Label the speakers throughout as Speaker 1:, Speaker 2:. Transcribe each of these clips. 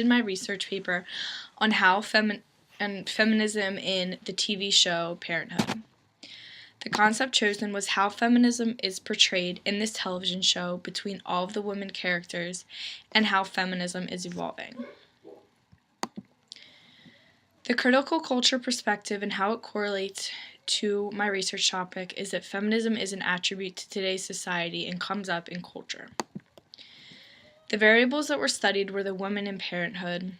Speaker 1: my research paper on how feminism in the TV show Parenthood. The concept chosen was how feminism is portrayed in this television show between all of the women characters and how feminism is evolving. The critical culture perspective and how it correlates to my research topic is that feminism is an attribute to today's society and comes up in culture. The variables that were studied were the women in parenthood,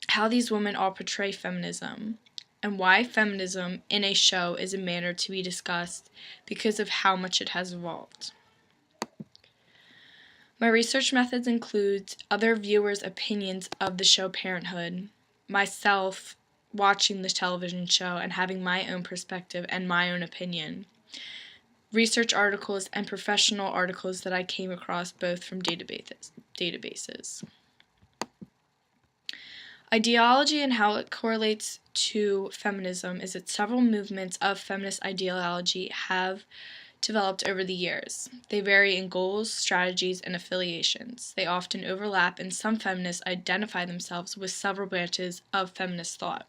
Speaker 1: how these women all portray feminism, and why feminism in a show is a matter to be discussed because of how much it has evolved. My research methods include other viewers' opinions of the show Parenthood, myself watching the television show and having my own perspective and my own opinion, research articles and professional articles that I came across both from databases. Ideology and how it correlates to feminism is that several movements of feminist ideology have developed over the years. They vary in goals, strategies, and affiliations. They often overlap, and some feminists identify themselves with several branches of feminist thought.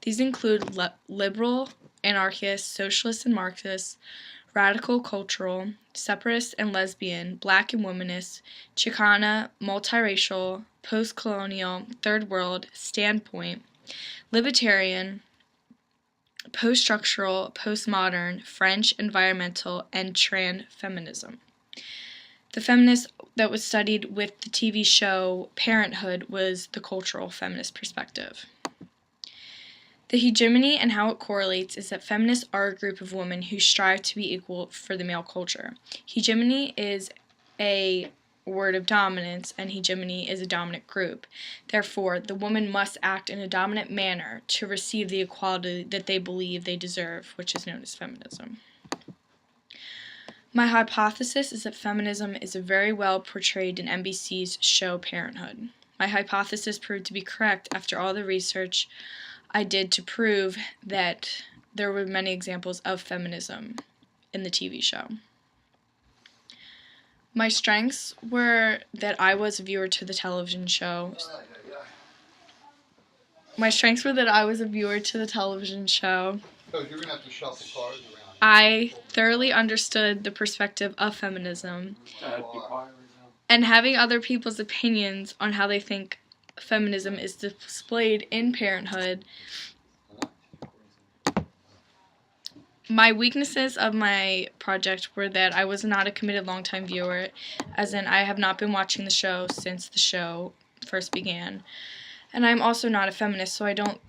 Speaker 1: These include liberal, anarchist, socialist and Marxist, radical cultural, separatist and lesbian, black and womanist, Chicana, multiracial, post-colonial, third world, standpoint, libertarian, post-structural, postmodern, French, environmental, and trans feminism. The feminist that was studied with the TV show Parenthood was the cultural feminist perspective. The hegemony and how it correlates is that feminists are a group of women who strive to be equal for the male culture. Hegemony is a word of dominance, and hegemony is a dominant group. Therefore, the woman must act in a dominant manner to receive the equality that they believe they deserve, which is known as feminism. My hypothesis is that feminism is very well portrayed in NBC's show Parenthood. My hypothesis proved to be correct after all the research I did to prove that there were many examples of feminism in the TV show. My strengths were that I was a viewer to the television show. My strengths were that I was a viewer to the television show.
Speaker 2: Oh, you're gonna have to shuffle cards around.
Speaker 1: I thoroughly understood the perspective of feminism and having other people's opinions on how they think feminism is displayed in Parenthood. My weaknesses of my project were that I was not a committed long-time viewer, as in I have not been watching the show since the show first began. And I'm also not a feminist, so I don't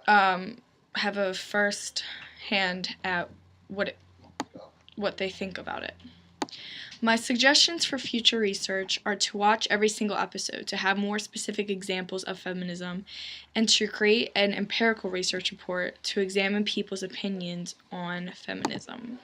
Speaker 1: have a first hand at what they think about it. My suggestions for future research are to watch every single episode to have more specific examples of feminism and to create an empirical research report to examine people's opinions on feminism.